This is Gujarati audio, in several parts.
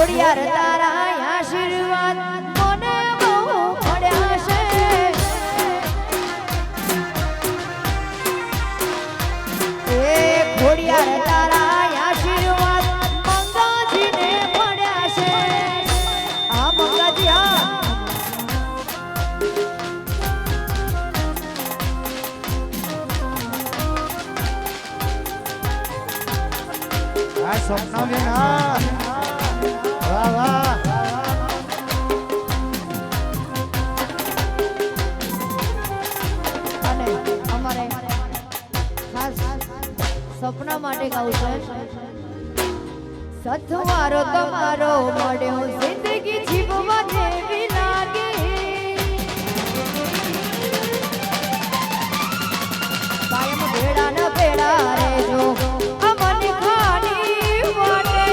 ખોડિયાર તારા આશીર્વાદ મને બહુ મળ્યા છે એ ખોડિયાર તારા આશીર્વાદ મંગાજીને મળ્યા છે આ મંગાજી આ સપના બેન વાહ વાહ અને અમારે ખાસ સપના માટે ગાવું છે સથવારો તમારો મળ્યો જિંદગી જીવવા જેવી લાગે કાયમ ભેડા ન ભેડા રહેજો અમને ખાલી વાટે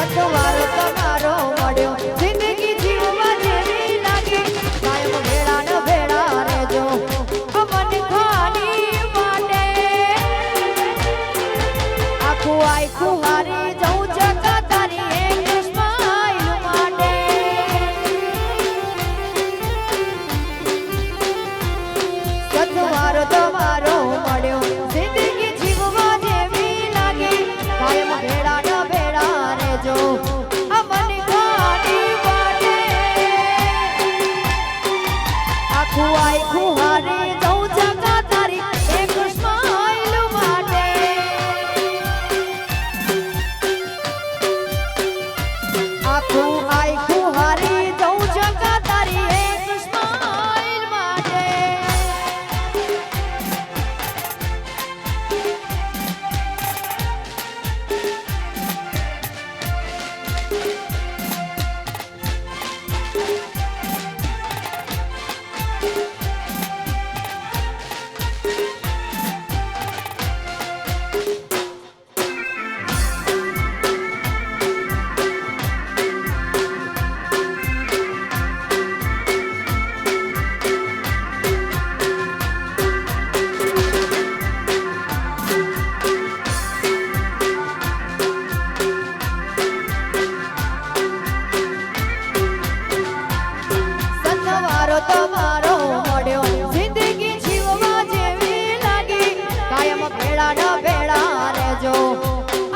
સથવારો તમારો મળ્યો જિંદગી જીવવા જેવી લાગે કાયમ ભેડા ન ભેડા રહેજો અમને ખાલી વાટે આખું આખું હારી જવું જગા તારી એક સ્માઈલ માટે સથવારો તમારો મળ્યો જિંદગી જીવવા જેવી લાગે કાયમ ભેડા ન ભેડા રહેજો અમને ખાલી વાટે આખું આખું હારી જવું જગા તારી એક સ્માઈલ માટે આખું આખું હારી જવું જગા તારી એક સ્માઈલ માટે સથવારો તમારો મળ્યો જિંદગી જીવવા જેવી લાગી કાયમ ભેડા ન ભેડા રહેજો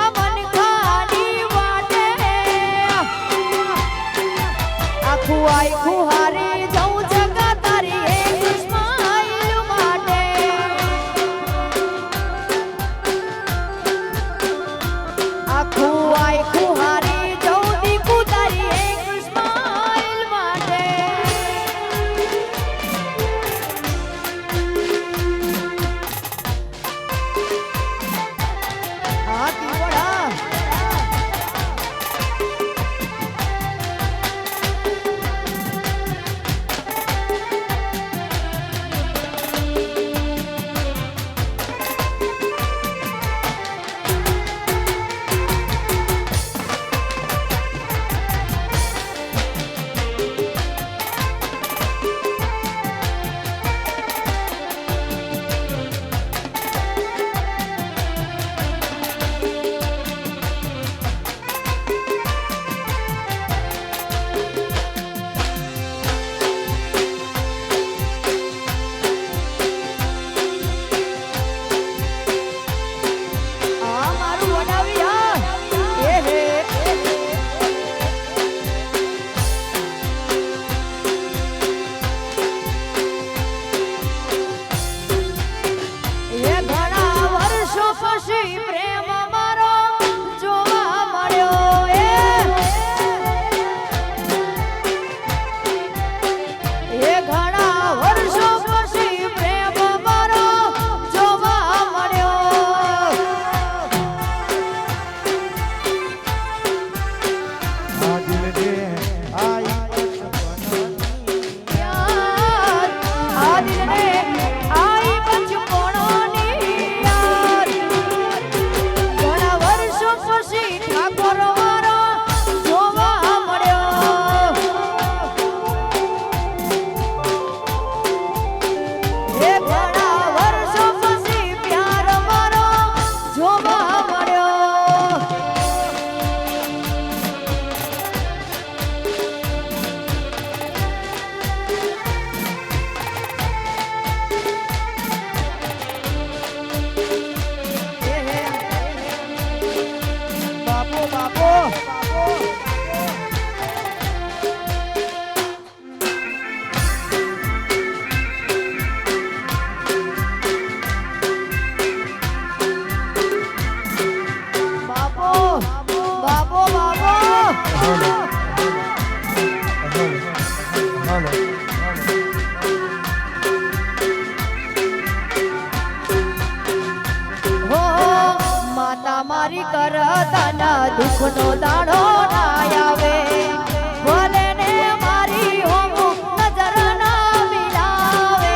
અમને ખાલી વાટે આખું આખું હારી જવું જગા તારી એક સ્માઈલ માટે આખું આખું હારી જવું દીપુ તારી એક સ્માઈલ માટે આ દીવડા અમારી કરતાના દુઃખનો દાડો ના આવે ભલે ને મારી હોમ નજર ના મિલાવે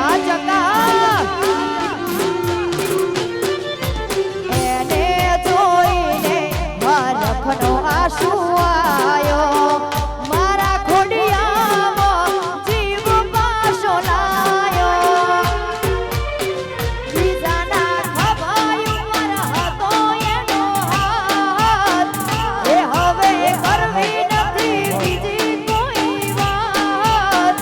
આ જગા એને જોઈને હરખનો આંસુ આયો મારા ખોડિયામાં જીવ પાછો લાયો બીજાના ખભાઈ ઉપર હતો એનો હાથ એ હવે કરવી નથી બીજી કોઈ વાત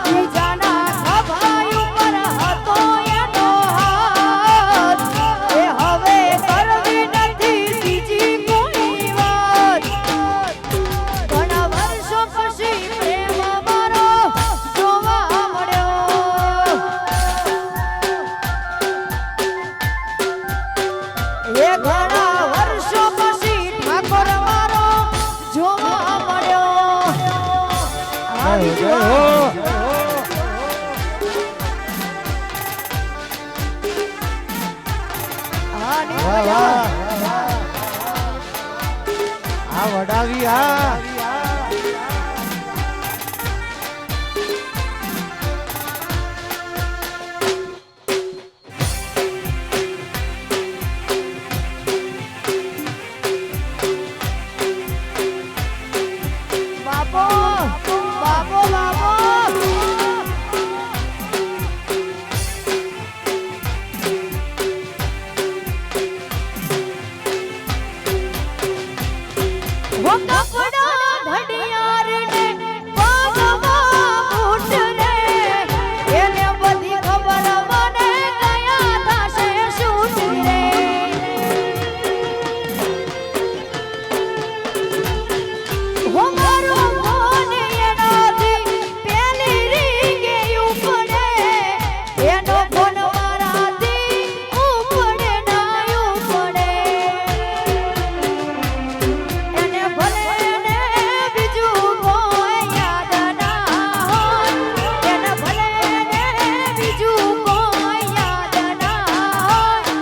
બીજાના ખભાઈ ઉપર હતો એનો હાથ એ હવે કરવી નથી બીજી કોઈ વાત ઘણા વર્ષો પછી પ્રેમ મારો જોવા મળ્યો એ ઘણા વર્ષો પછી ઠાકોર મારો જોવા મળ્યો આવી જય ગયો. હો આની વાહ મજા. વાહ આ વડાવી આ બાપો બાપો બાપો વો કપડા ઘડિયાળ ને પગમાં બૂટ રે એને બધી ખબર મને કયા થશે શૂટ રે હો મારો ફોન એનાથી પેલી રીંગે ઉપડે એનો ફોન મારાથી ઉપડે ના ઉપડે એને ભલે ને બીજું કોઈ યાદ ના હોય એને ભલે ને બીજું કોઈ યાદ ના હોય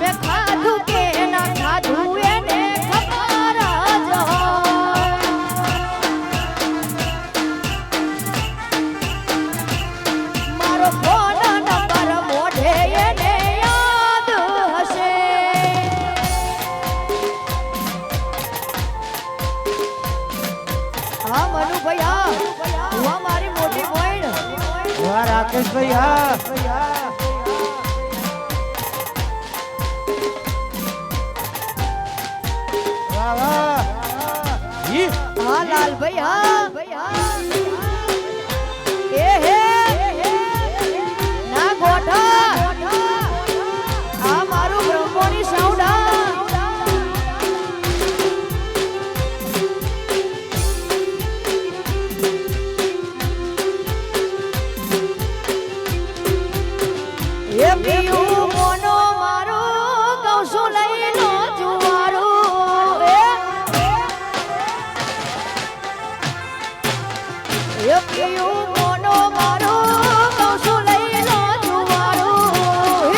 મેં ખાધું કે ના ખાધું એને ખબર જ હોય મારો ફોન નંબર મોઢે એને યાદ હશે હા મનુભાઈ હા હું આ મારી મોટી બોઈન વાહ રાકેશભાઈ હા વાહ વાહ ઈ હા લાલભાઈ હા એ હે ના ગોઠા આ મારું બ્રહ્મોની સાઉન્ડ એ પીયું મોનો મારો કહું છું લઈ લો જુવારું એ પીયું મોનો મારો કહું છું લઈ લો જુવારું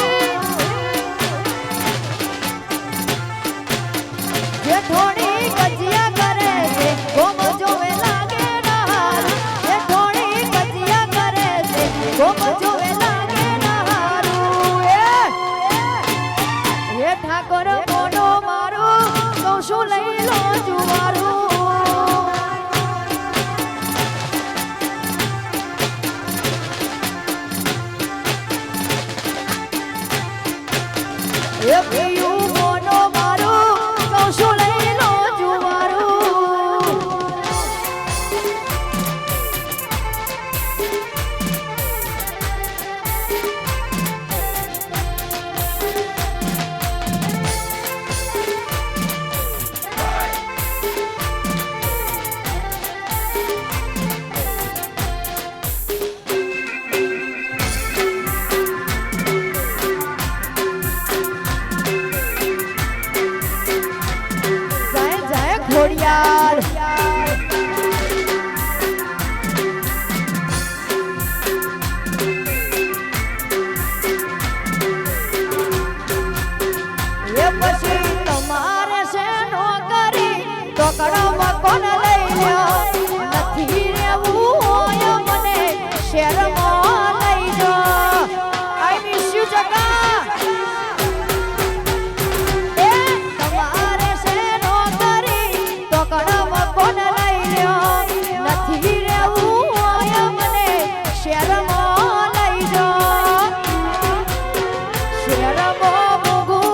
જે થોડી ગજિયા કરે છે ગોમ જોવે લાગે ના હારું જે થોડી ગજિયા કરે છે ગોમ જોવે લાગે ના હારું એ ઠાકોર મોનો મારો કહું છું લઈ લો જુવારું એ પીયું મોનો મારો કહું છું લઈ લો જુવારું એ ટોકડામાં કોણ લઈ લ્યો નથી રહેવું હોય મને શહેરમાં લઈ જાઓ આઈ મિસ યુ જગા એ તમારે શેનો કરી ટોકડામાં કોણ લઈ લ્યો નથી રહેવું હોય મને શહેરમાં લઈ જાઓ શહેરમાં મોંઘું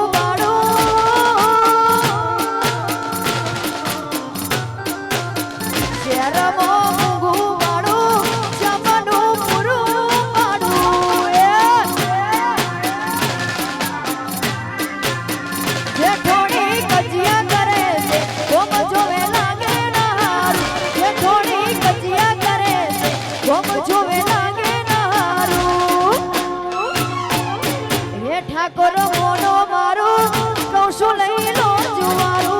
શહેરમાં મોંઘું ભાડું જમવાનું પૂરું પાડું જે થોડી કજિયા કરે છે ગોમ જોવે લાગે નહારું જે થોડી કજિયા કરે છે ગોમ જોવે લાગે નહારું હે ઠાકોર મોનો મારું કહું છું લઈ લો જુવારું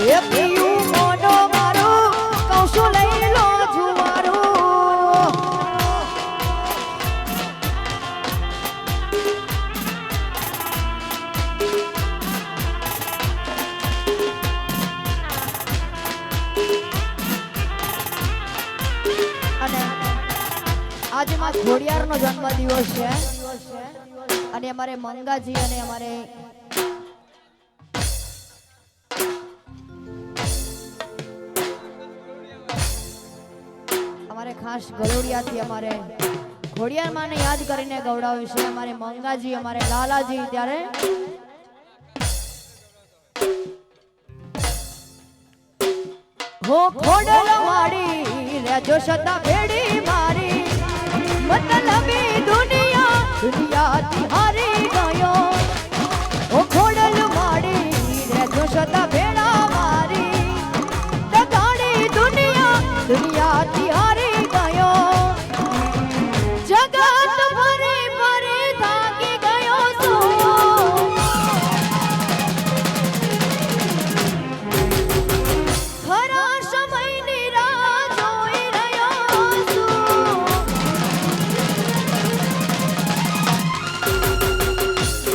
એ પીયું મોનો મારું કહું છું લઈ લો જુવારું અને આજે માં ઘોડિયારનો જન્મદિવસ છે અને અમારે મંગાજી અને અમારે ખાસ ગરોડિયાથી અમારે ઘોડિયાર માને યાદ કરીને ગવડાવ્યું છે અમારે મંગાજી અમારે લાલાજી ત્યારે હો ખોડલ વાડી રેજો સતા ભેડી મારી મતલબી દુનિયાથી હારી ગયો હો ખોડલ વાડી રેજો સતા ભેડા મારી તગાડી દુનિયાથી હારી ગયો જગત ફરી ફરી થાકી ગયો છું ખરા સમયની રાહ જોઈ રહ્યો છું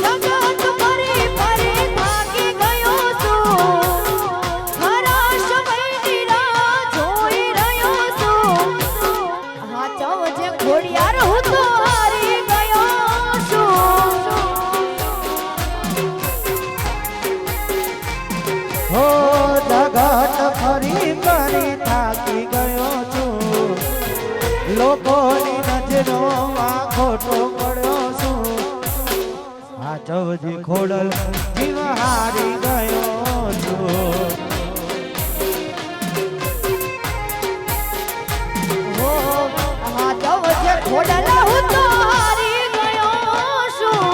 જગત ફરી ફરી થાકી ગયો છું ખરા સમયની રાહ જોઈ રહ્યો છું હા ચાવ જે ઘોડિયાર હું તો હારી ગયો છું હો જગત ફરી ફરી થાકી ગયો છું લોકોની નજરોમાં ખોટો પડ્યો છું આ ચવજી ખોડલ જીવ હારી ગયો છું હો હા ચાવ જે ઘોડલા હું તો હારી ગયો છું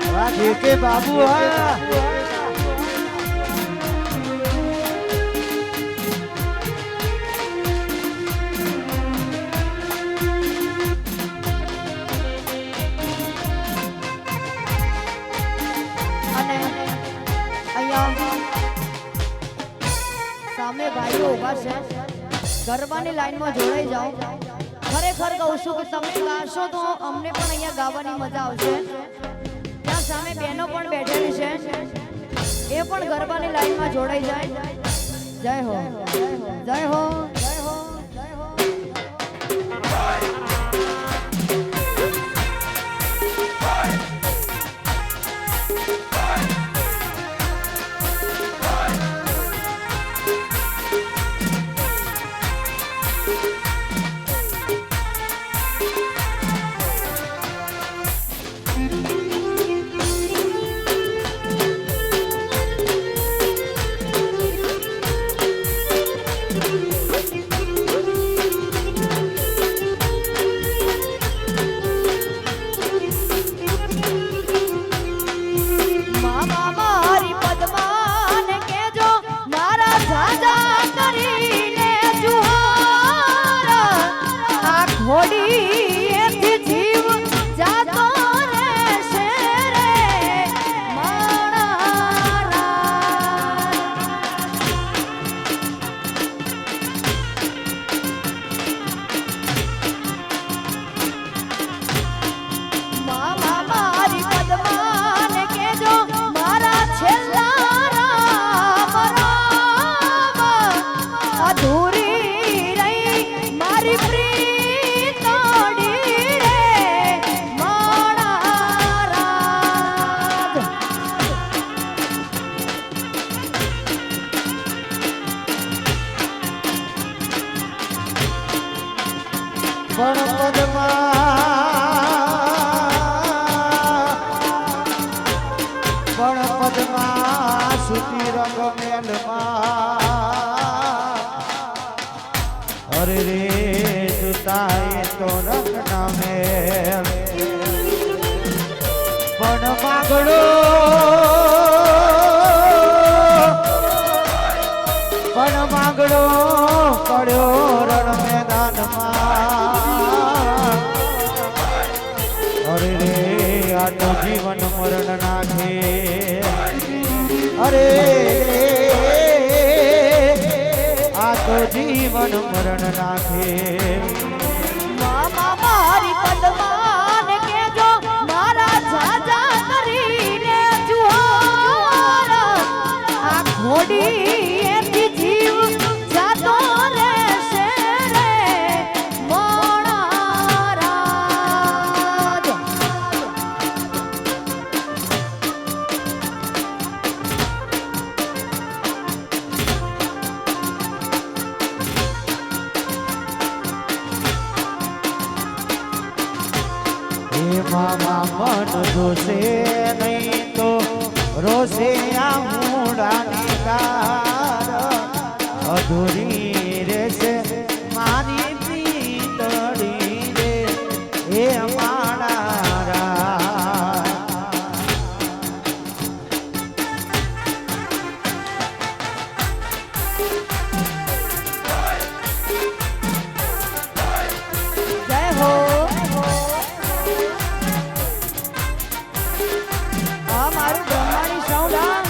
વાગે કે બાબુ હા અને અહીંયા સામે ભાઈઓ ઊભા છે ગરબાની લાઈનમાં જોડાઈ જાઓ ખરેખર કહું છું કે તમે ગાશો તો અમને પણ અહીંયા ગાવાની મજા આવશે ત્યાં સામે બહેનો પણ બેઠેલી છે એ પણ ગરબાની લાઈનમાં જોડાઈ જાય જય હો જય હો જય હો જય હો પણ પદમાં સુતી રંગ મેલમાં અરે રે જુતાએ તો રંગ ના મેલ પણ માગડો પડ્યો રણ મેદાનમાં અરે રે આ તો જીવન મરણ નાખે અરે આ તો જીવન મરણ નાખે મામા મારી પદમાન કેજો મારા જાજા કરીને જુહાર આ ઘોડી એથી જીવ જાતો રહેશે રે મોણારાજ મામા મન જોશે નહીં તો રોશે આ મૂડાની કાર અધૂરી રહેશે મારી પીતળી રે એ મારા રાજ. જય હો આ મારું બ્રહ્માણી સાઉન્ડ આ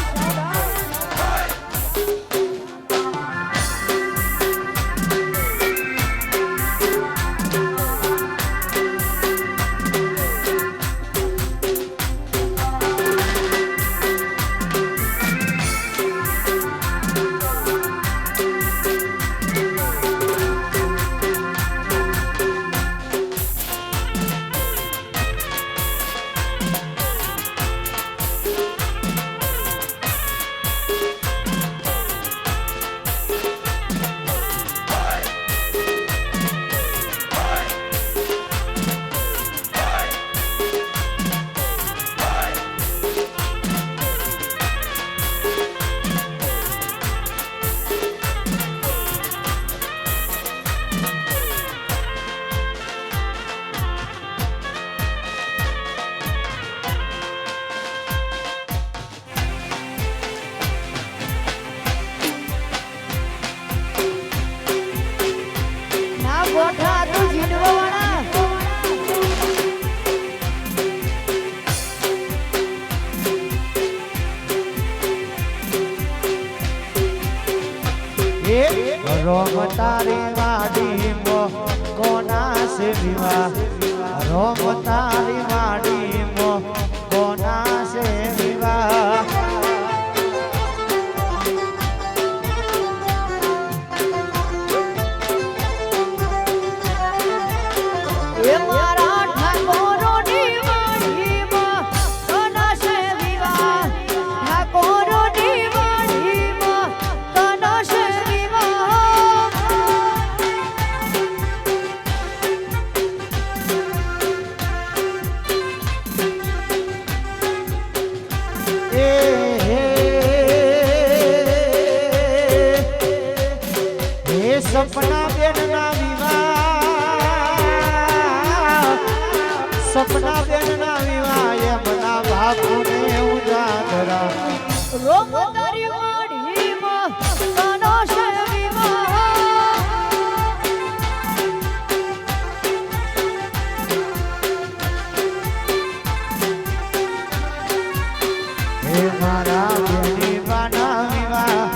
ના ગોઠા તું જીડવાણા રોમ તારી વાડી મો કોના સે વિવાહ રોમ તારી વાડી મો કોના સે વિવાહ એ મારા ઠાકોરોની વાડીમાં કોના સે વિવાહ ઠાકોરોની વાડીમાં કોના સે વિવાહ હે સપના બેન ના વિવાહ સપના બેન ના વિવાહ એમના બાપુને ઉજાગરા રોમ તારી વાડીમાં કોના સે વિવાહ હે મારા બેની બાના વિવાહ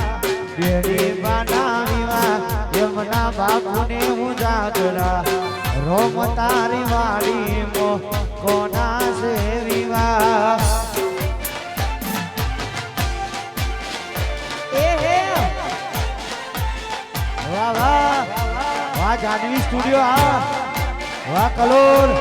બેની બાના વિવાહ એમના બાપુને ઉજાગરા રોમ તારી વાડી મો કોના સે વિવાહ એ હે વાહ વાહ વાહ જાનવી સ્ટુડિયો આ વાહ કલોલ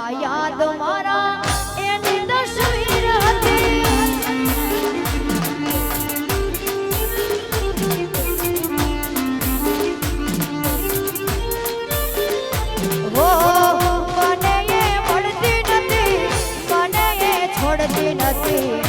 માં યાદ મારા એની તસવીર હતી વો મને એ મળતી નથી મને એ છોડતી નથી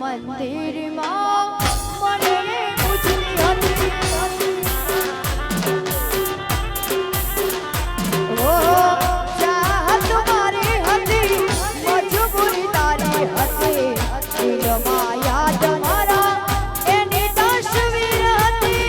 મન મંદિરમાં મને એ પૂછતી હતી મંદિરમાં મને પૂછતી હતી ઓ ચાહત મારી હતી મજબૂરી તારી હતી દિલમાં યાદ મારા એની તસવીર હતી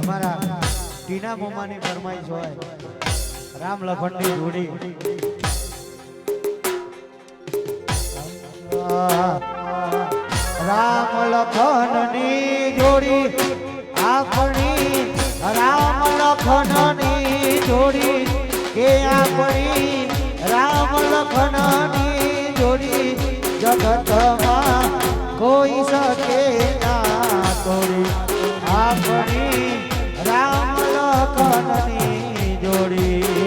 અમારા ટીના મોમાની ફરમાઈશ હોય રામ લખનની જોડી રામ લખનની જોડી આપણી રામ લખનની જોડી કે આપણી રામ લખનની જોડી જગતમાં કોઈ શકે ના તોડી આપણી રામ લખનની જોડી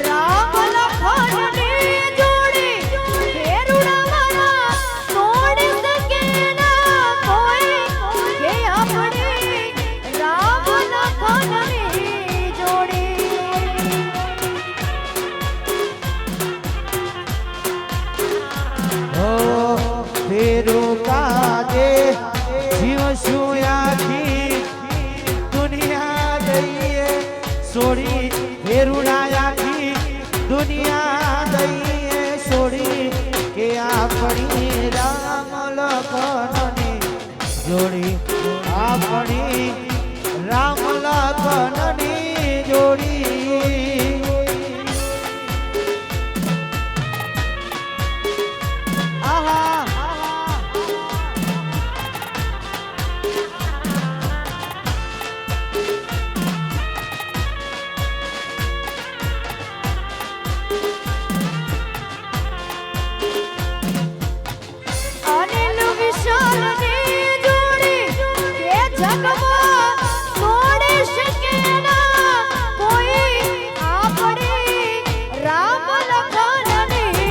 રામ લખનની જોડી ફેરુડા મારા તોડી શકે ના છોડી ફેરુડાયાથી દુનિયા દઈએ છોડી કે આપણી રામ લખનની જોડી આપણી રામ લખનની જોડી આહા અનિલ વિશાલની જોડી એ જગમાં તોડી શકે ના કોઈ આપણી રામ લખનની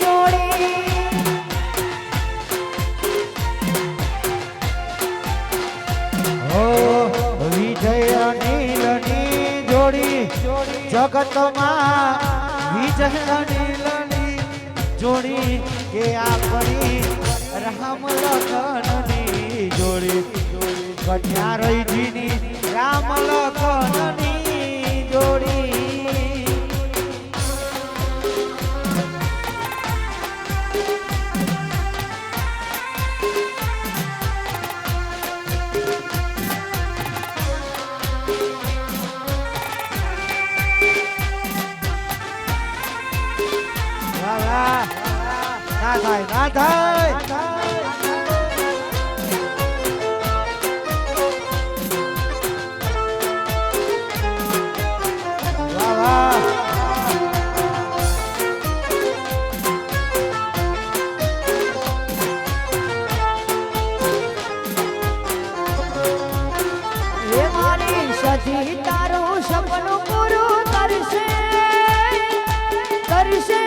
જોડી ઓ વિજય અનિલની જોડી જગતમાં વિજય અનિલની જોડી કે આપણી રામ લખનની જોડી કન્યા રહીજીની રામ લખનની જોડી વાહ વાહ ના થાય ના થાય વાહ વાહ એ મારી સજી તારું સપનું પૂરું કરશે કરશે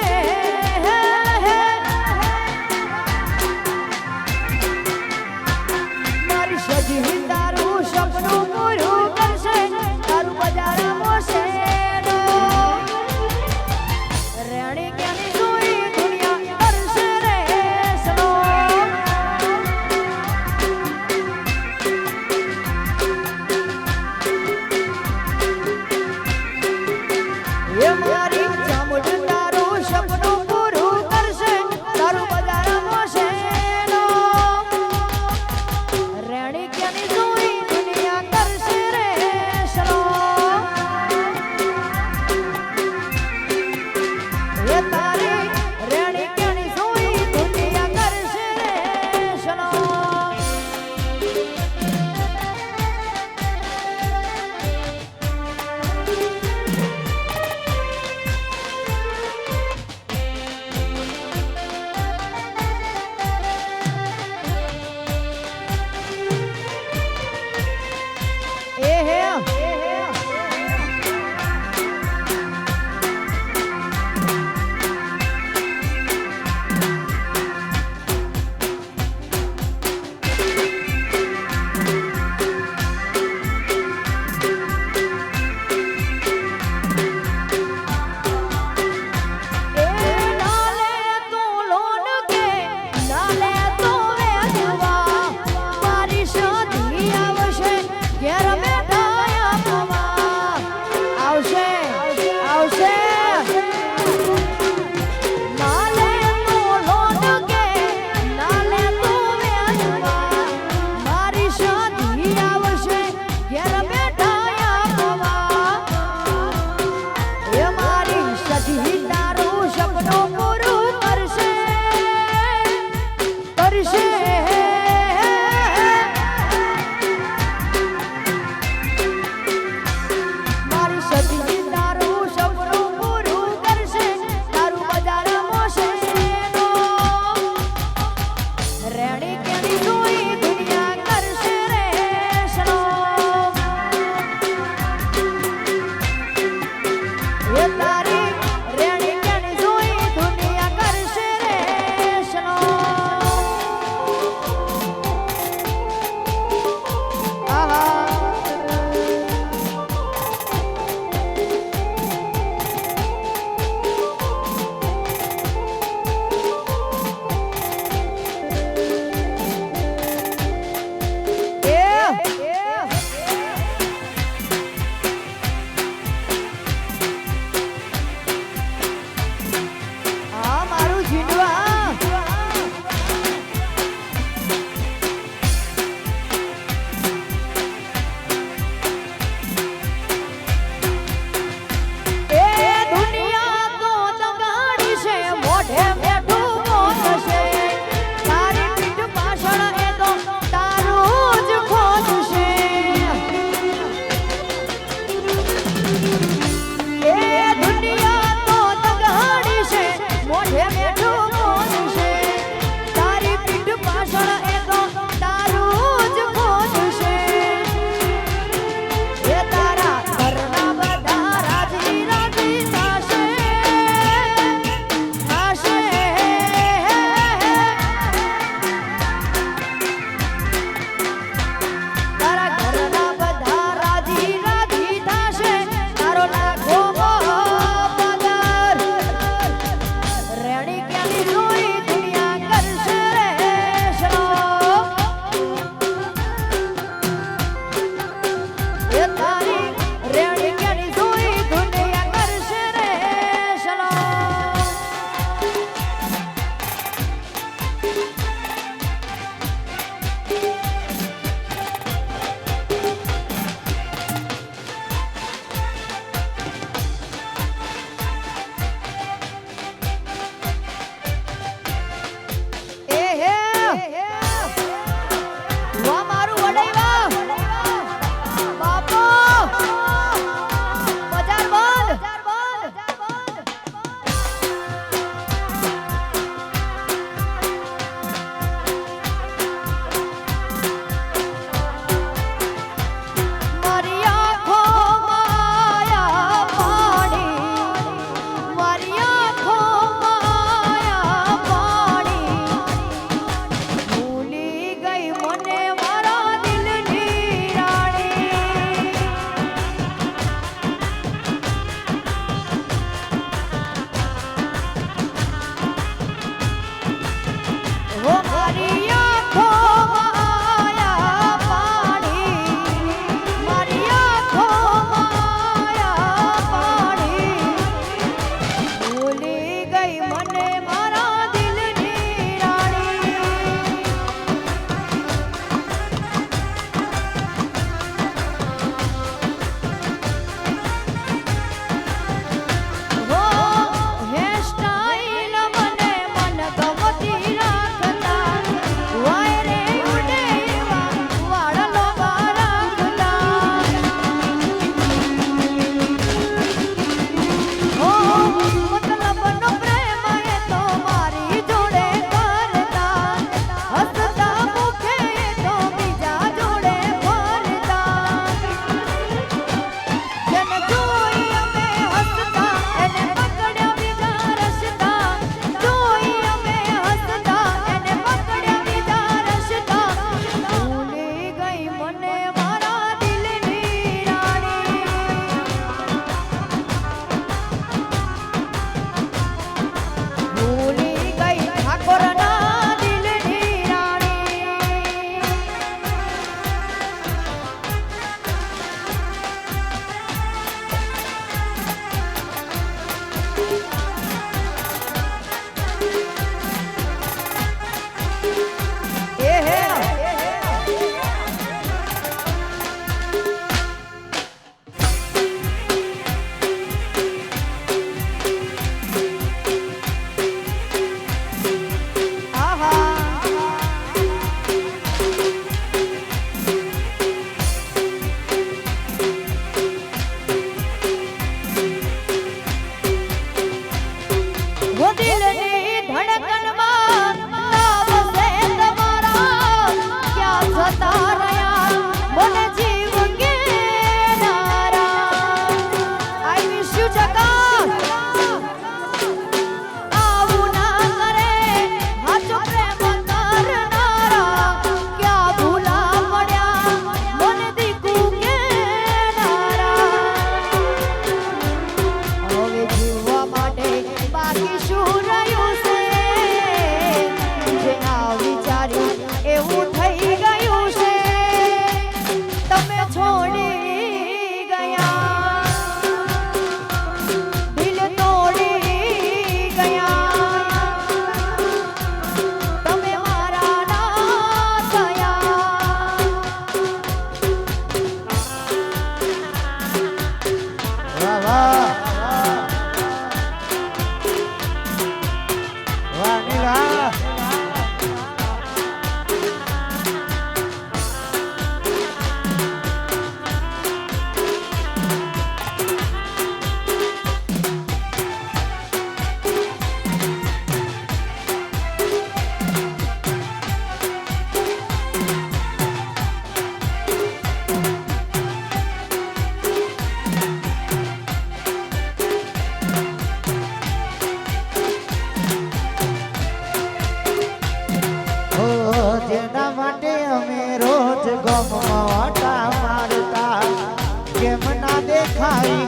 ના દેખાય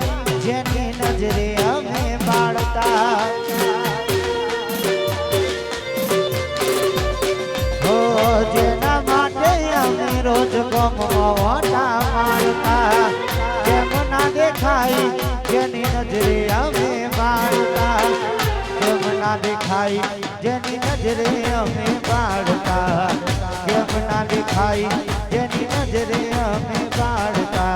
જેની નજરે અમે બાળતા હો જેના માટે અમે રોજ ગમવાટા મારતા કેમ ના દેખાય જેની નજરે અમે બાળતા કેમ ના દેખાય જેની નજરે અમે બાળતા કેમ ના દેખાય જેની નજરે અમે બાળતા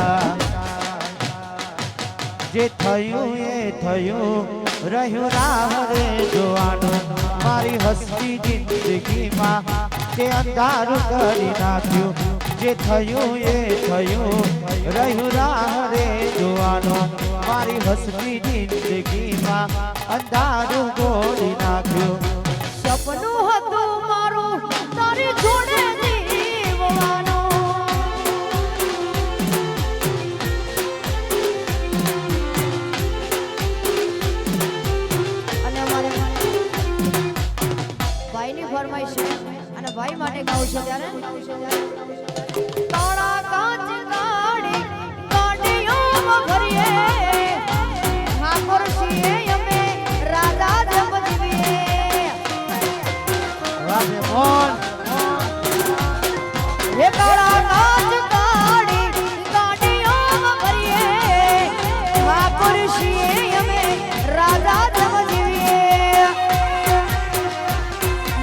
જે થયું એ થયું રહ્યું રાહ રે જોવાનું મારી હસતી જિંદગીમાં તે અંધારું કરી નાખ્યું જે થયું એ થયું રહ્યું રાહ રે જોવાનું મારી હસતી જિંદગીમાં અંધારું ગોળી નાખ્યું સપનું હતું મારું તારી જોડે જીવવાનું અને અમારે ભાઈની ફરમાઈશ છે અને ભાઈ માટે ગાવું છે ત્યારે તારા કાચ કાઢી કાઢીઓમાં ભરીએ ઠાકોર છીએ અમે રાજા જેમ જીવીએ રામે મોન હે તારા કાચ કાઢી કાઢીઓમાં ભરીએ ઠાકોર છીએ અમે રાજા જેમ જીવીએ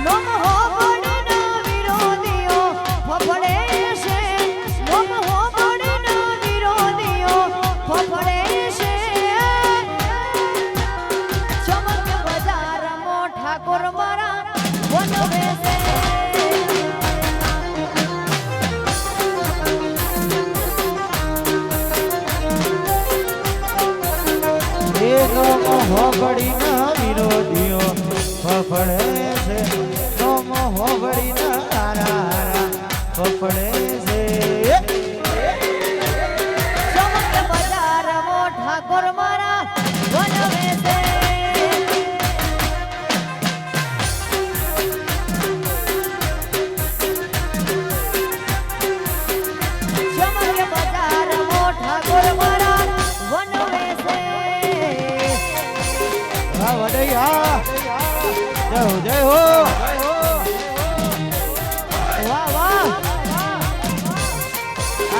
નમ હો બળના વિરોધીઓ ફફડે છે નમ હો બળના વિરોધીઓ ફફડે છે ચમક બજારમાં ઠાકોર મારા વનવે છે એ નોમો હોબડી ના વિરોધીઓ ફફડે છે નોમો હોબડી ના હારા હારા ફફડે છે ચમક બજારમાં ઠાકોર મારા વનવે છે ચમક બજારમાં ઠાકોર મારા વનવે છે હા વડૈયા જય હો જય હો વાહ વાહ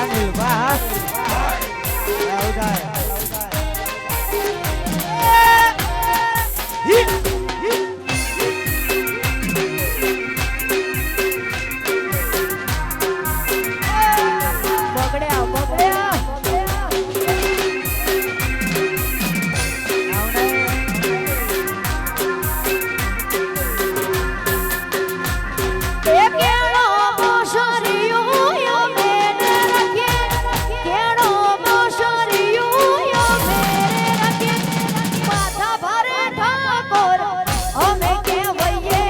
અનિલ બાસ આવ જાય બગડ્યા બગડ્યા એ કેળો મોસરિયો યમે રાખીએ કેળો મોસરિયો યમે રાખીએ માથા ભારે ઠાકોર અમે કહેવઈએ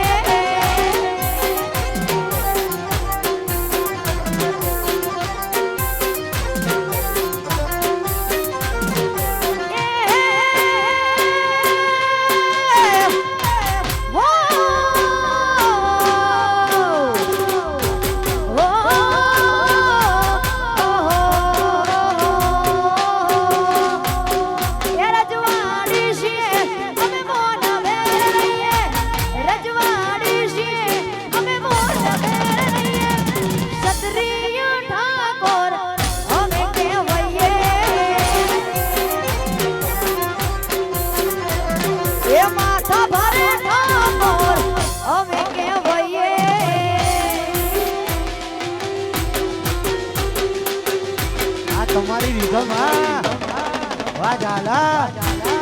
ઠાકોર અમે કહેવઈએ એ માથા ભારે ઠાકોર અમે કહેવઈએ આ તમારી વિગમ હા વાહ ઝાલા અમે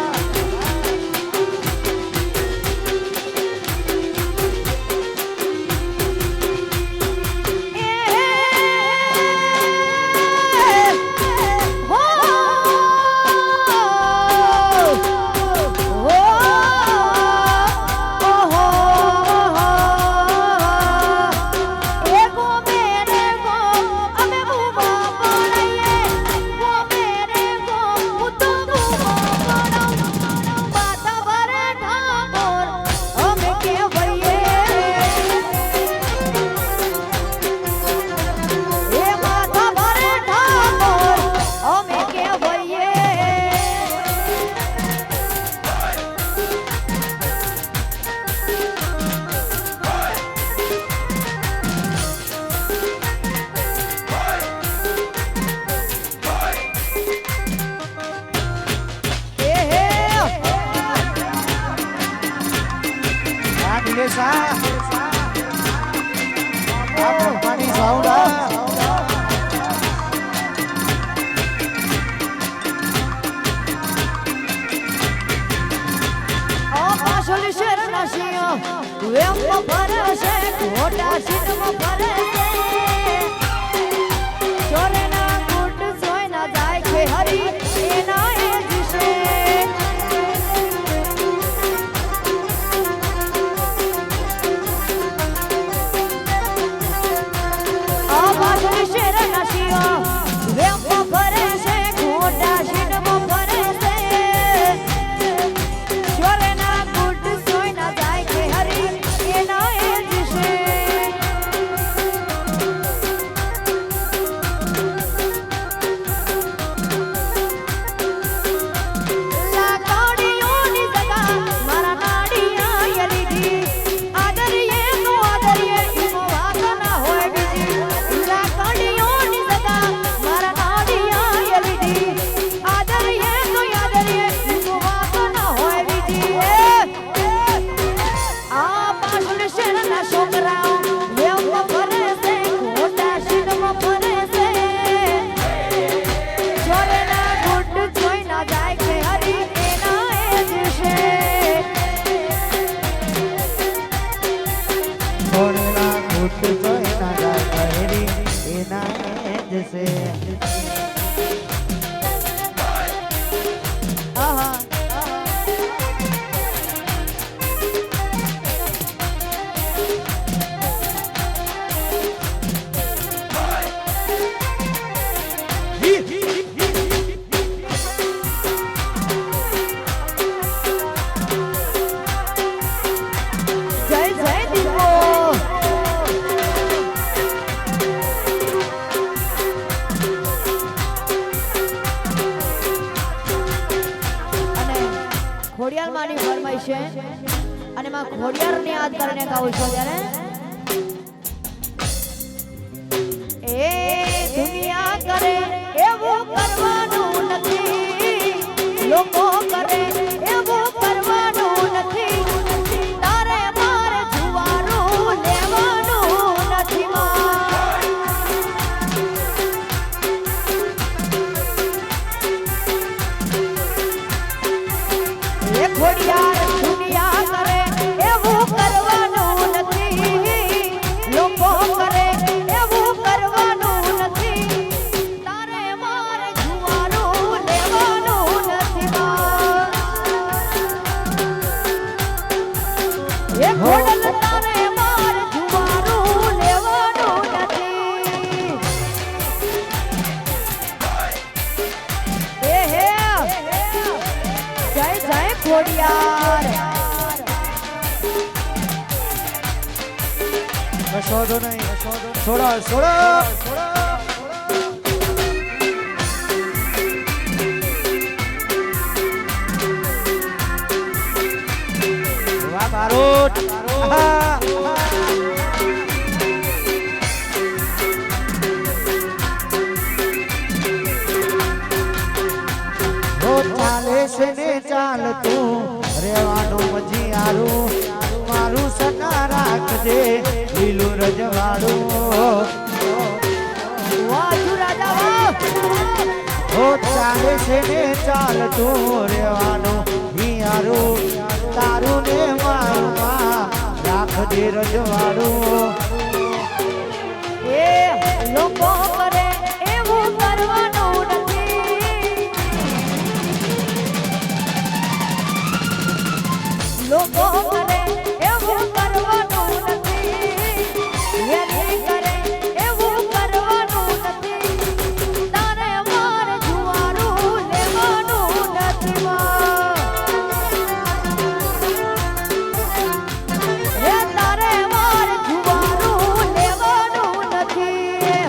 શેરશાહ આ બ્રહ્માની સાઉન્ડ પાછળ શેર નાશિયો એમ ફરે છે ખોટા સીટમાં ફરે છે ચોરે ના ગુટ જોઈ ના જાય છે હરી એના એ દિશે આ પાછળ શેર નાશિયો એમ ફરે છે ખોટા સીટમાં ફરે છે ચોરે ના ગુટ જોઈ ના જાય છે હરી એના એ દિશે લાકડીઓની જગા મારા નાડિયા યલીડી આદરીએ નો આદરીએ ઈનો વાગ ના હોય બીજી લાકડીઓની જગા મારા નાડિયા યલીડી આદરીએ નો આદરીએ ઈનો વાગ ના હોય બીજી આ પાછળ શેરના છોકરાઓ એમ ફરે છે ખોટા શીટમાં ફરે છે ચોરેના ગુટ જોઈ ના જાય છે હરી એના એ દિશે છોડેલા ગુટ જોઈ ના જાય બહેરી એના એ જશે આહા જય જય દીપો અને ખોડિયાર માની ફરમાઈશ છે અને માં ખોડિયાર ને યાદ કરીને ગાઉં છું ત્યારે એ દુનિયા કરે એવું કરવાનું નથી લોકો કરે એવું કરવાનું નથી તારે મારે જુવારું લેવાનું નથી માં એ ખોડિયાર દુનિયા કરે એવું કરવાનું નથી લોકો કરે એવું કરવાનું નથી તારે મારે જુવારું લેવાનું નથી માં એ ખોડલ તારે મારે જુવારું લેવાનું નથી એ હે જય જય ખોડિયાર કશોદો નહીં છોડો છોડો વાહ બારોટ ચાલે છે ને ચાલતું રેવાનું મજીયારું મારું સના રાખજે લીલું રજવાડું વાહ તું રાજા વાહ ઓ ચાલે છે ને ચાલતું રેવાનું હિયારું તારું ને મારું માં રાખજે રજવાડું એ લોકો કરે એવું કરવાનું નથી લોકો કરે એવું કરવાનું નથી એની કરે એવું કરવાનું નથી તારે મારે જુવારું લેવાનું નથી માં એ તારે મારે જુવારું લેવાનું નથી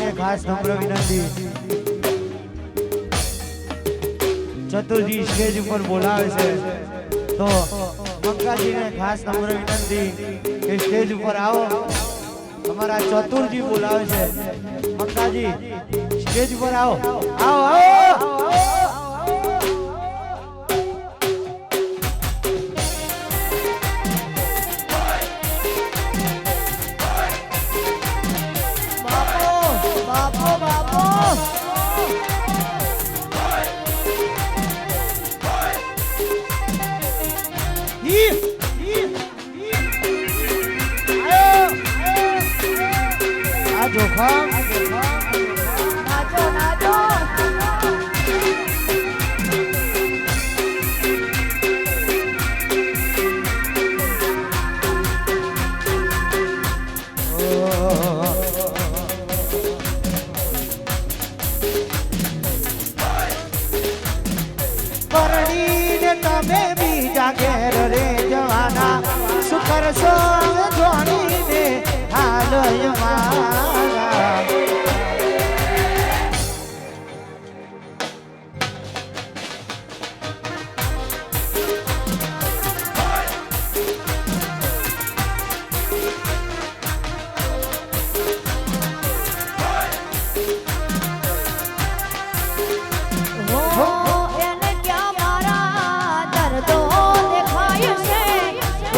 મંકાજીને ખાસ નમ્ર વિનંતી, ચતુરજી સ્ટેજ ઉપર બોલાવે છે તો મંકાજીને ખાસ નમ્ર વિનંતી કે સ્ટેજ ઉપર આવો. અમારા ચતુરજી બોલાવે છે. મંકાજી સ્ટેજ ઉપર આવો, આવો આવો. બાપો બાપો આ જોખમ નાચો નાચો પરણીને તમે બીજા ઘેર રે જવાના, શું કરશો જોડીને હાલય મારા. એને ક્યાં મારા દર્દો દેખાય છે,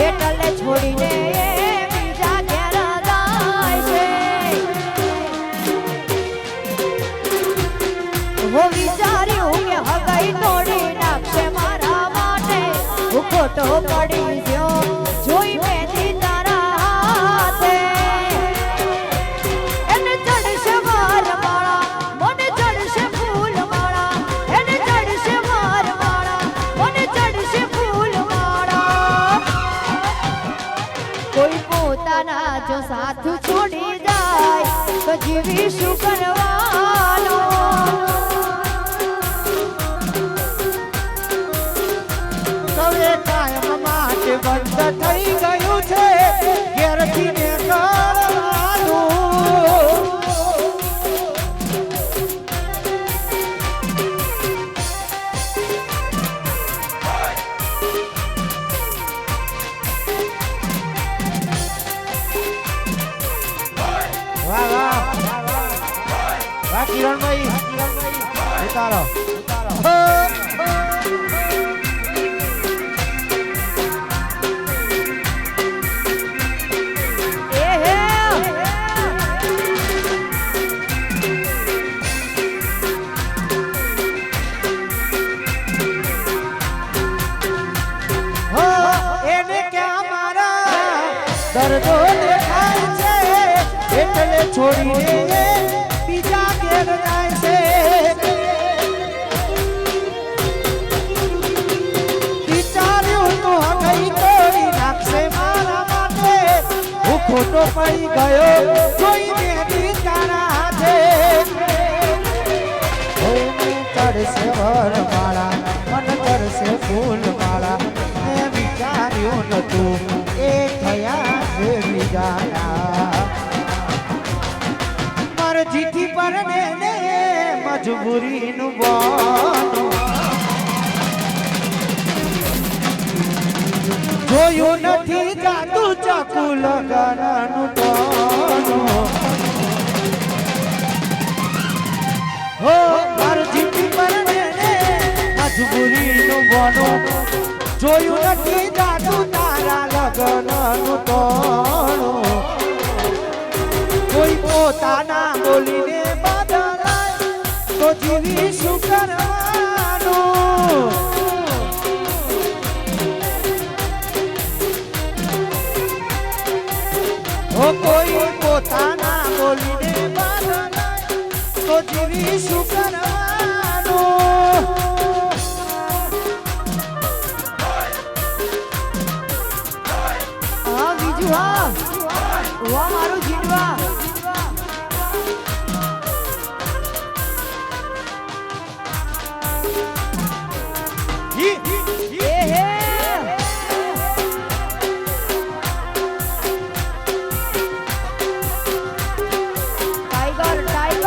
એટલે છોડીને બીજા ઘેર જાય છે. હું વિચાર્યું કે હગાઈ તોડી નાખશે મારા માટે, હું ખોટો પડી ગયો જોઈ મેથી તારા હાથે. એને ચડશે મારવાળા, મને ચડશે ફૂલવાળા, એને ચડશે મારવાળા, મને ચડશે ફૂલવાળા. કોઈ પોતાના જો સાથ છોડી જાય તો જીવી શું કરવાનો. હવે કાયમ માટે બંધ થઈ ગયું છે ઘેરથી ને કરવાનું. વાહ વાહ વાહ કિરણભાઈ, ઉતારો એ હે હો. એને ક્યાં મારા દર્દો દેખાય છે, એટલે છોડીને બીજા ઘેર જાય છે. વિચાર્યું તો હગઈ તોડી નાખશે મારા માટે, હું ખોટો પડી ગયો જોઈને તારા હાથે. ચડશે વરમાળા, મન ચડશે ફૂલમાળા, મેં વિચાર્યું નતું એ થયા છે બીજાના. મરજીથી પરણે ને મજબૂરીનું બોનું જોયું નથી જાતું ચાકુ લગાડવાનું ટોનું. હો મરજીથી પરણે ને મજબૂરીનું બોનું જોયું નથી જાતું તારા લગ્નનું ટોનું. કોઈ પોતાના બોલીને બદલાય તો જીવી શું કરવાનું. ઓ કોઈ પોતાના બોલીને બદલાય તો જીવી શું કરવાનું. હા બીજું હા વાહ મારું જીડવા. એ હે ટાઈગર ટાઈગર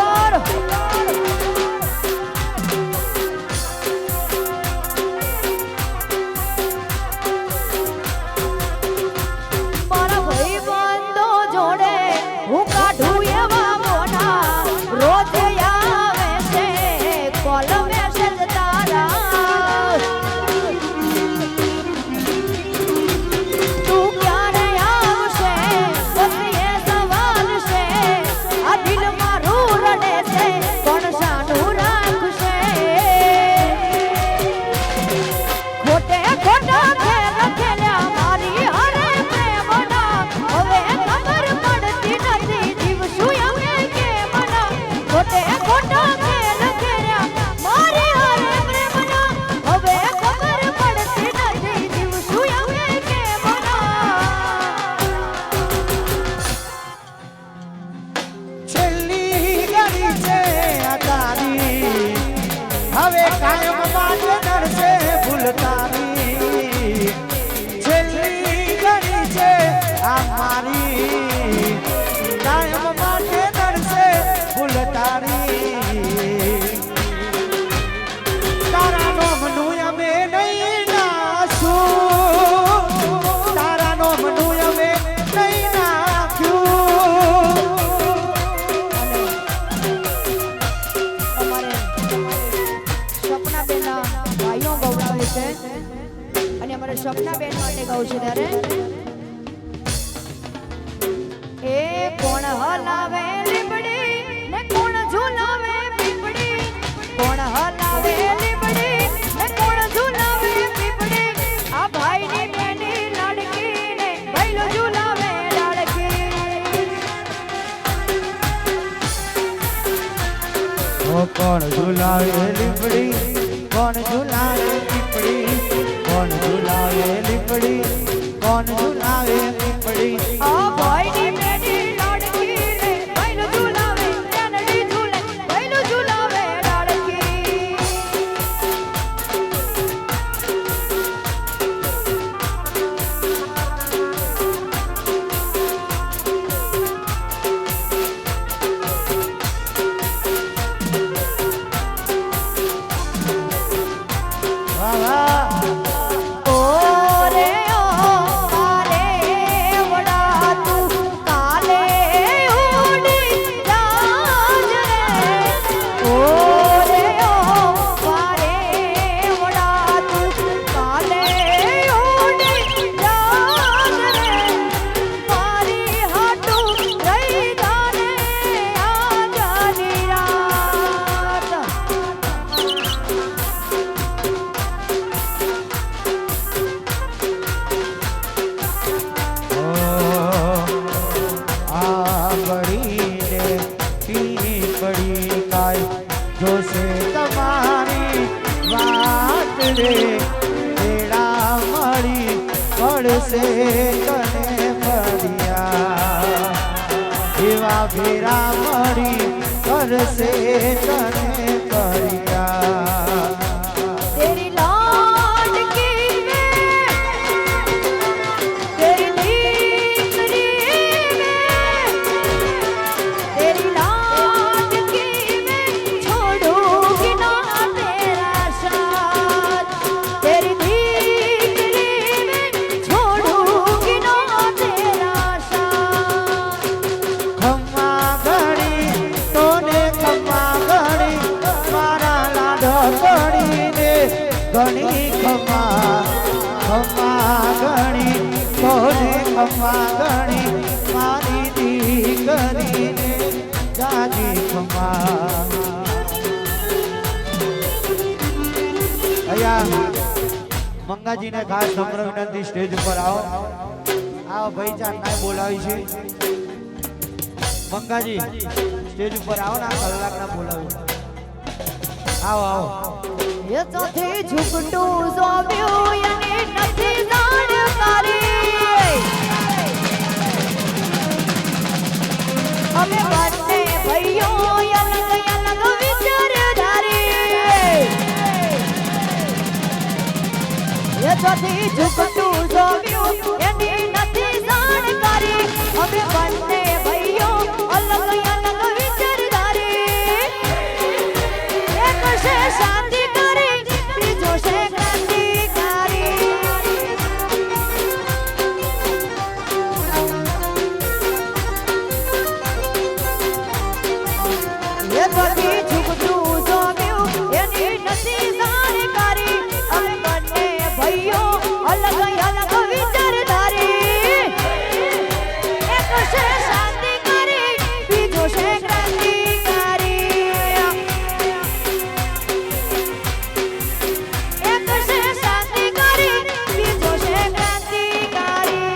સપના બેન માટે ગાઉં છું ત્યારે એ કોણ હલાવે લીબડી ને કોણ ઝુલાવે પીપડી કોણ હલાવે લીબડી ને કોણ ઝુલાવે પીપડી આ ભાઈની બેની લાડકી ને ભઈલો ઝુલાવે લાડકી ઓ કોણ ઝુલાવે લીપડી કોણ ઝુલાવે પીપડી કોણ ઝુલાવે લીપડી કોણ ઝુલાવે પીપડી આ ભાઈની બેની લાડકી ને ભઈલો ઝુલાવે બેનડી ઝૂલે ભઈલો ઝુલાવે લાડકી વાહ વાહ ઓ રે ઓ કાલે વડા તું કાલે ઉડી જાજ રે ઓ રે ઓ કાલે વડા તું કાલે ઉડી જાજ રે મારી હાટું રહી જાને આજાની રાત આંગળીને પીપળી કાય જોશે તમારી વાત રે તેડા મળી પડશે તને ફરિયા એવા ફેરા મળી કરશે તને ફરિયા तेरी लाडकी में तेरी नींदरी में तेरी लाडकी में छोड़ूंगी ना तेरा साथ तेरी नींदरी में छोड़ूंगी ना तेरा साथ ખમ્મા ઘડી તોને ખમ્મા ઘડી મારા લાડ ઘડીને ઘણી ખમ્મા ખમ્મા ઘડી તોને ખમ્મા ઘડી મારી દીકરીને જાજી ખમ્મા અહીંયા મંગાજીને ખાસ નમ્ર વિનંતી સ્ટેજ ઉપર આવો ભાઈ ચાંદના બોલાવી છે મંગાજી સ્ટેજ ઉપર આવો ને આ કલાકના બોલાવી આવો આવો ये ચોથી ઝુકટું સોવ્યું એની નથી જાણકારી અમે બંને ભાઈઓ અલગ અલગ વિચારધારી ये ચોથી ઝુકટું સોવ્યું એની નથી જાણકારી અમે બંને ભાઈઓ અલગ અલગ વિચારધારી એક છે શાંતિ કરી બીજો છે ક્રાંતિકારી એ બધી ઝુકટું જોગ્યું એની નથી જાણકારી અમે બંને ભાઈઓ અલગ અલગ વિચારધારી એક છે શાંતિ કરી બીજો છે ક્રાંતિકારી એક છે શાંતિ કરી બીજો છે ક્રાંતિકારી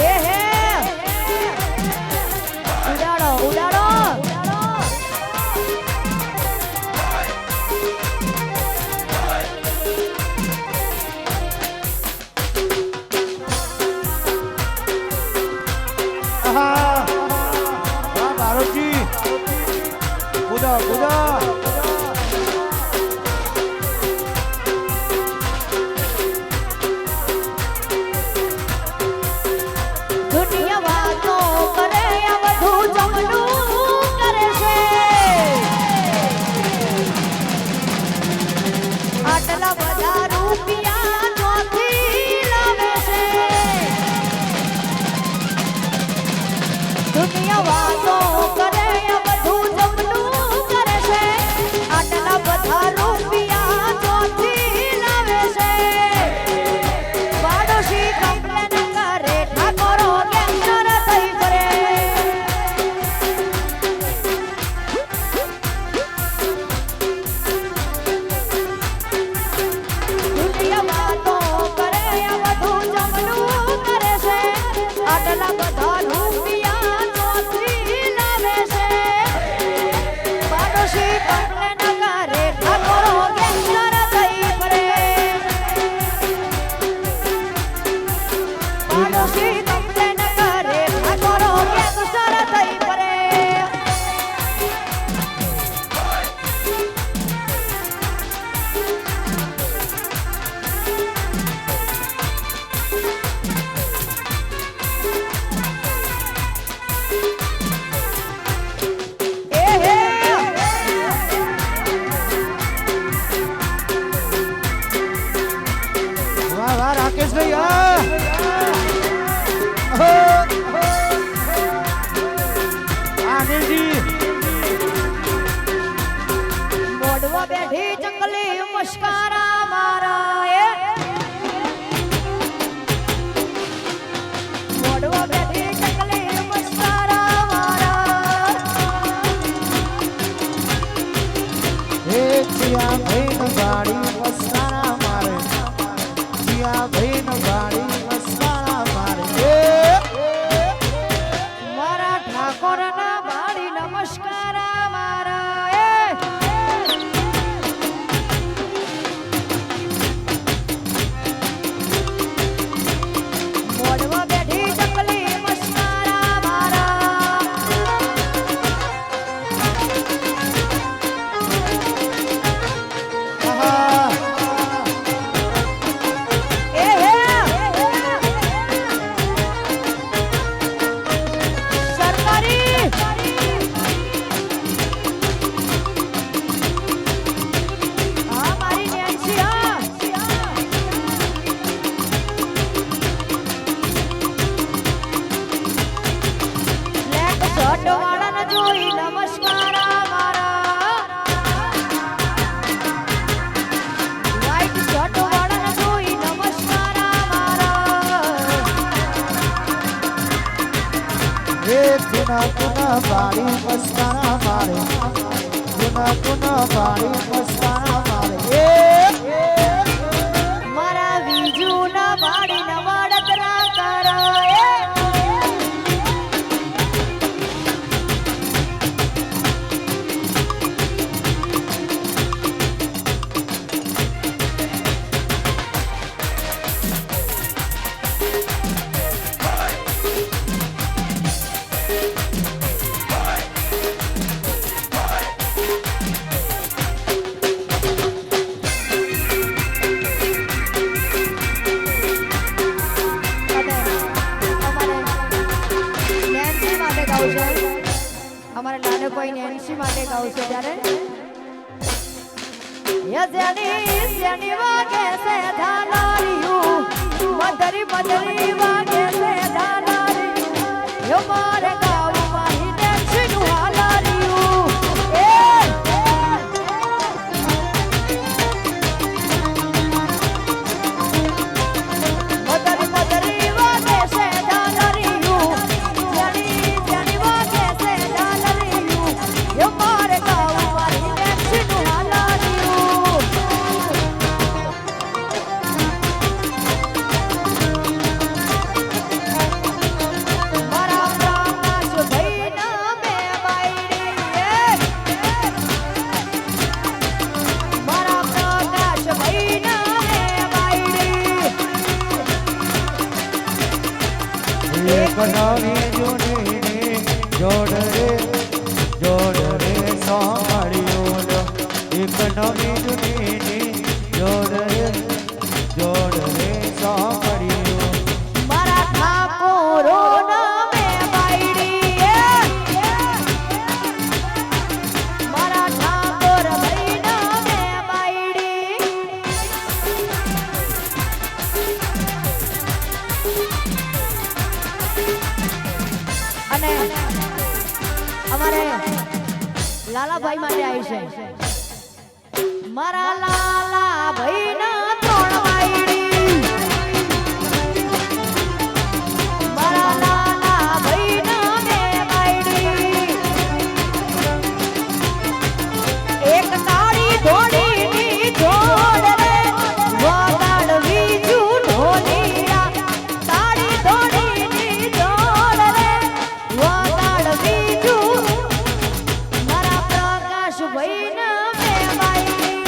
એ હે ઉડાડો ઉડાડો આહા ભારતજી કુદા કુદા દુનિયા વાતો કરે આ બધું જમનું કરે છે આટલા બધા રૂપિયા ચોથી લાવે છે દુનિયા વાતો કરે આ બધું જમનું કરે છે આટલા બધા રૂપિયા દેવજી મોઢવા બેઠી જંગલી મસ્કારા મારા એ મોઢવા બેઠી જંગલી મસ્કારા મારા હે ચિયા ભૈન ગાડી મસ્કારા મારે ચિયા ભૈન ગાડી મસ્કારા મારે મારા ઠાકોરના બાળી નમસ્કારા મારા એ મોઢવા બેઠી જંગલી મસ્કારા મારા આહા એ હે સરકારી હા મારી નેન્સી હા બ્લેક શર્ટ વાળાને જોઈ નમસ્કારા મારા વ્હાઈટ શર્ટ વાળાને જોઈ નમસ્કારા મારા હે કુના કુના ગાડી મસ્કારા મારે કુના કુના ગાડી મસ્કારા મારે મારા બીજુના વાડી નવાડતરા કરાય અમારે લાને કોઈ નેન્સી માટે ગાવું છે ત્યારે જેની વાગે છે ધાનારીયું મધરી મધરી વાગે છે ધાનારીયું યો મારે ગાવું મારી નેન્સી નું હાલારીયું મધરી મધરી વાગે છે ધાનારીયું જેની વાગે છે ધાનારીયું યો મારે ગાવું મારી નેન્સી નું હાલારીયું મારા પ્રકાશ ભાઈના મે બાયડી મારા પ્રકાશ ભાઈના મે બાયડી એક નવી જૂની જોડ રે સાંભળ્યો એક નવી જૂની જોડ રે સાંભળ્યો મારા ઠાકોરો નામે બાયડી મારા ઠાકોર ભાઈ નામે બાયડી અને અમારે લાલાભાઈ માટે આવી છે મારા લાલા ભાઈ ના ત્રણ બાયડી મારા લાલા ભાઈ ના બે બાયડી એક તાળી ધોડીની જોડ રે વગાડવી ઢોલીડા તાળી ધોડીની જોડ રે વગાડવી મારા પ્રકાશ ભાઈ ના બે બાયડી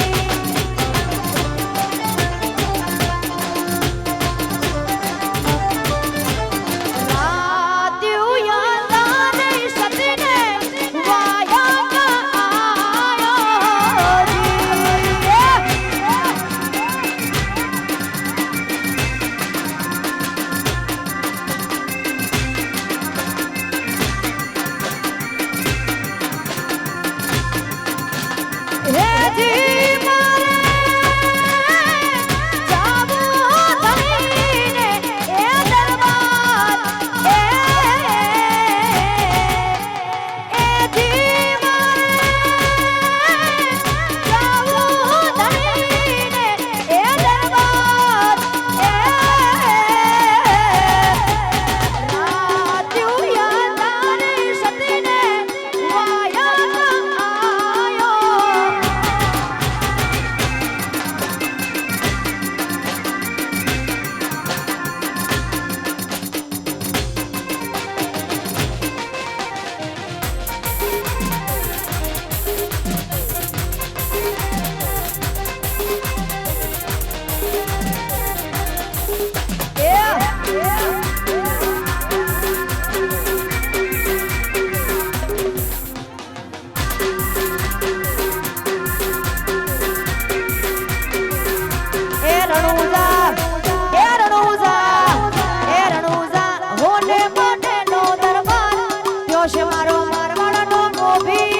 ત્યો છે મારો મારવાડનો મોભી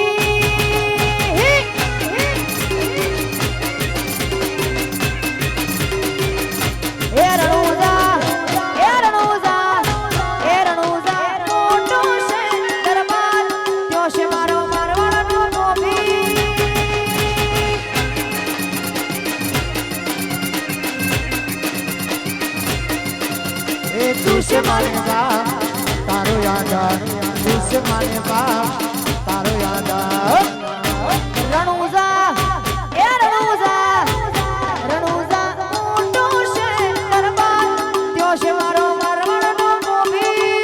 એ રણુજા મોટો છે દરબાર ત્યો છે મારો મારવાડનો મોભી એ તું છે મારે બા તારો યાદ તું છે મારે બા તારો યાદ રણુજા મોટો છે દરબાર ત્યો છે મારો મારવાડનો મોભી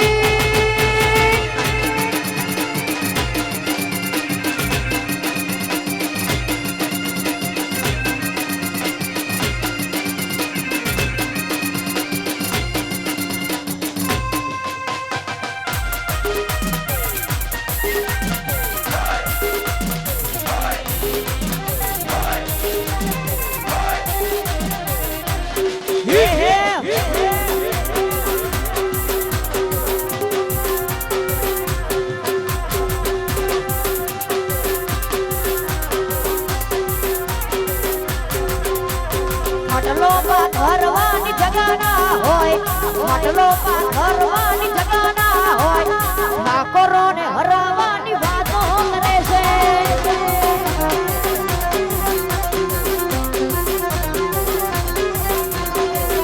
માટલો પાથરવાની જગાના હોય માટલો પાથરવાની જગાના હોય ઠાકોરો ને હરાવવાની વાતો કરે છે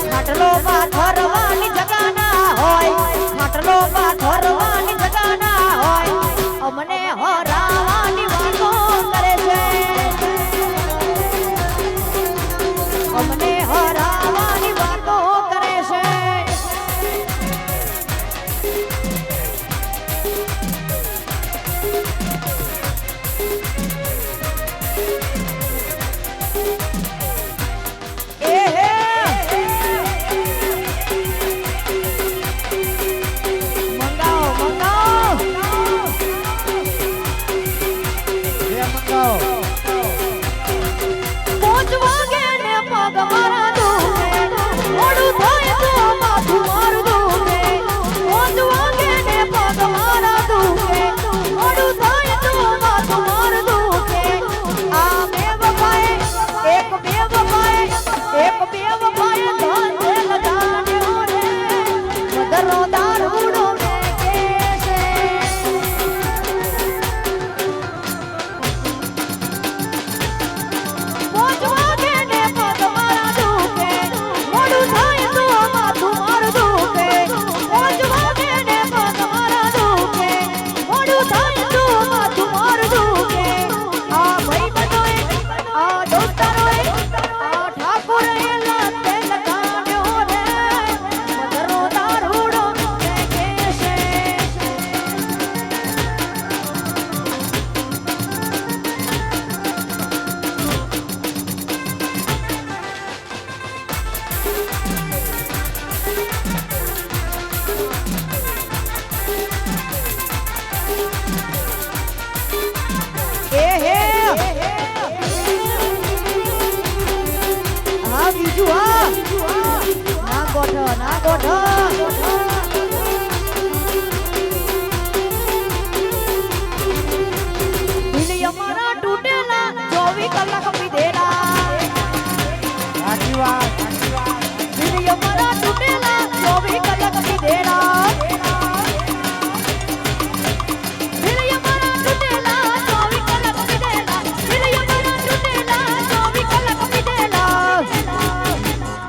માટલો પાથરવાની જગાના હોય માટલો પાથરવાની જગાના હોય અમને હરાવવાની વાતો કરે છે અમને હરાવવાની વાતો કરે છે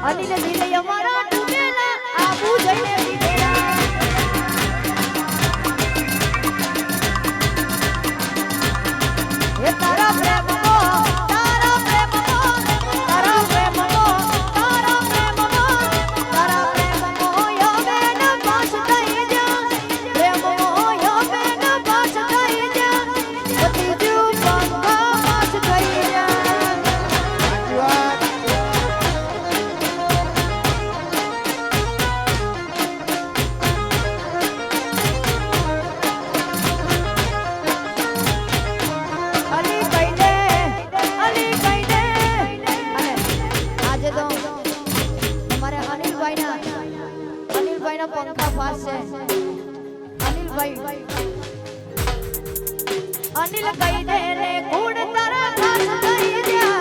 અનિલ દિલ અમારા તૂટેલા આબુ જઈને અનિલ કહી દે રે કુડ તારા ખાસ થઈ જા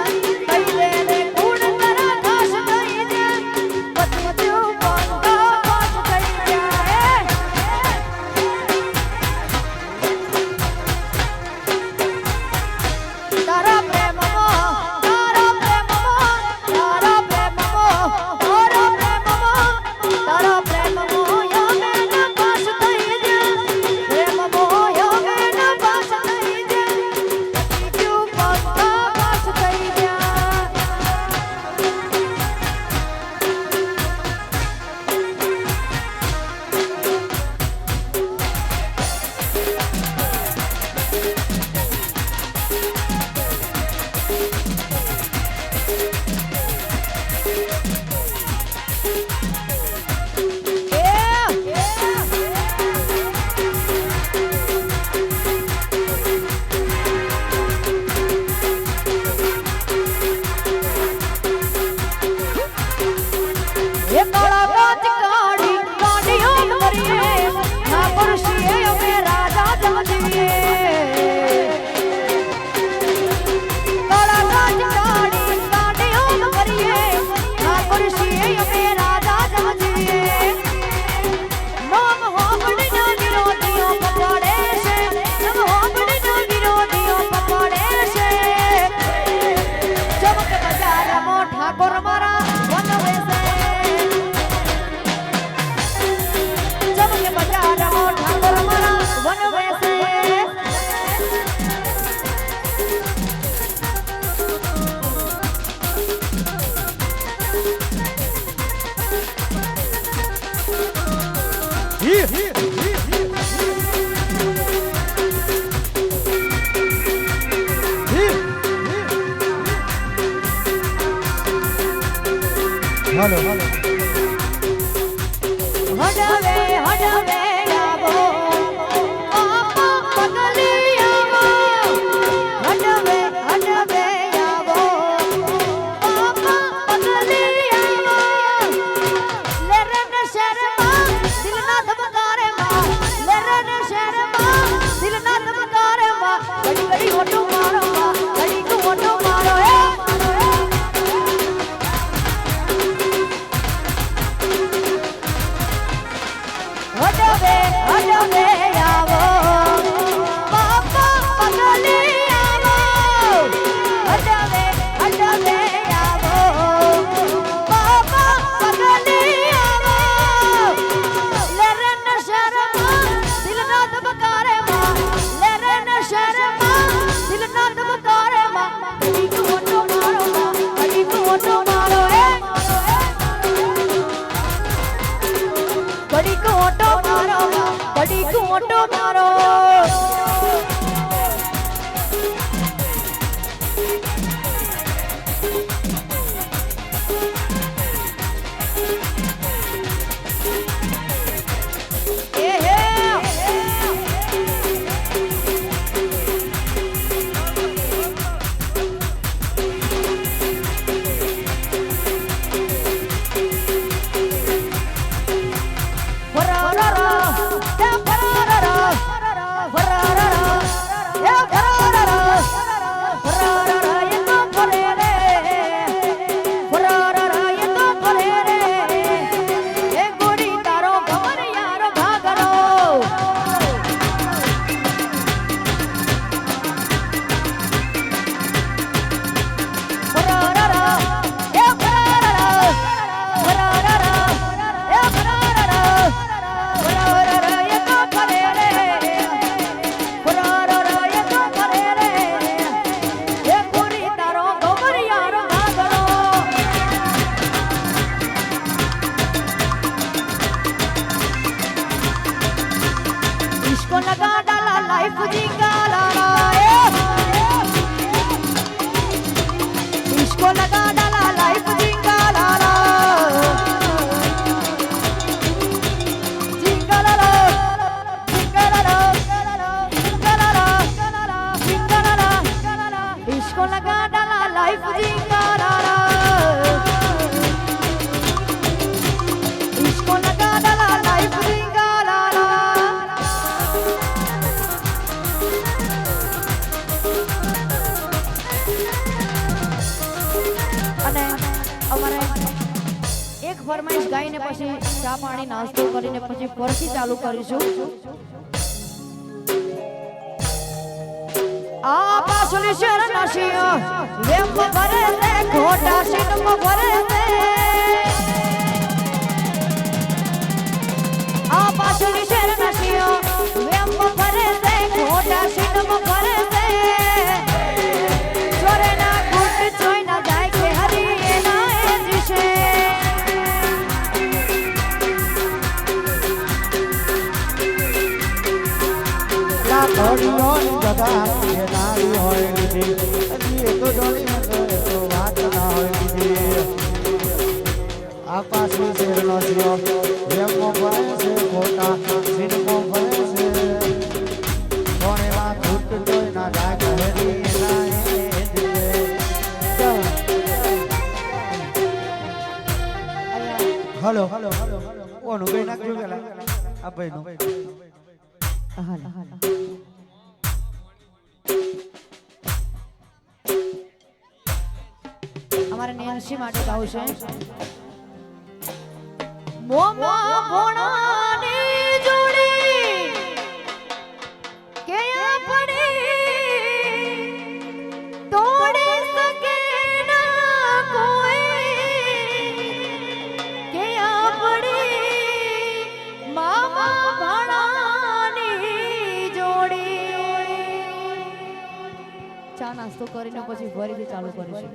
કહી દે રે કુડ તારા ખાસ થઈ જા પછી તું બંધો પાસ થઈ જા તારા પ્રેમમાં તારા પ્રેમમાં તારા પ્રેમમાં તારા પ્રેમમાં તારા પ્રેમમાં યમે પાસ થઈ જા પ્રેમમાં યમે પાસ થઈ જા તું બંધો પાસ થઈ જા ये काला कांच काड़ी काड़ियों मरिए ना पुरुषिए में राजा जमदिए काला कांच काड़ी काड़ियों मरिए ना पुरुषिए में राजा जमदिए नाम हो बड़ी ना विरोधियों पकड़े से नाम हो बड़ी ना विरोधियों पकड़े से चमक बाजार मो ठाकुर मारा वनवे से चमक बाजार मो ठाकुर मारा वनवे से हेलो हडवे हडवे आवो आपा पगली आवो हडवे हडवे आवो आपा पगली आवो ले रे न शर्मा दिल ना धमकारे मां ले रे न शर्मा दिल ना धमकारे मां घड़ी घड़ी ओटो मारो मां घड़ी को ओटो मारो हडवे हडवे आवो बापा पगली आवो हडवे हडवे आवो बापा पगली आवो ले रे न शर्मा दिल ना धमकारे मां ले रे न शर्मा दिल ना धमकारे मां घड़ी को ओटो मारो मां घड़ी को ओटो मारो घड़ी को ओटो मारो घड़ी को ओटो मारो ए हे इसको लगा डाला लाइफ जी का लाला इसको लगा डाला लाइफ जी का लाला जिंगलाला जिंगलाला जिंगलाला जिंगलाला इसको लगा डाला लाइफ जी का लाला इसको लगा डाला लाइफ जी का लाला ફરમાઈશ ગાઈને પછી ચા પાણી નાસ્તો કરીને પછી ફરથી ચાલુ કરીશું. આ પાછલી શેર નશી વેમ ભરે તે ખોટા શીતમ ભરે તે આ પાછલી શેર નશી વેમ ભરે તે ખોટા શીતમ ભરે તે ચોરે ના ગુટ જોઈ ના જાય કે હરી એના એ દિશે લાખોની જગા એ નારી હોય લીધી હજી એ તો જોડી એ તો વાત ના હોય લીધી આ પાછલી શેરનો જીઓ વેમો ભરે છે ખોટા સિનમો ભરે છે કોને માં ઘૂટ જોઈ ના જાય ઘરી એના એ દિલે હલો કોનું કઈ નાખ્યું પેલા આ ભાઈનું અમારે નેન્સી માટે ગાવું છે. મોમા ભોણાની જોડી કે પડી તોડી શકે ના કોઈ કે પડી મામા ભોણાની જોડી. ચા નાસ્તો કરીને પછી ફરીથી ચાલુ કરીશું.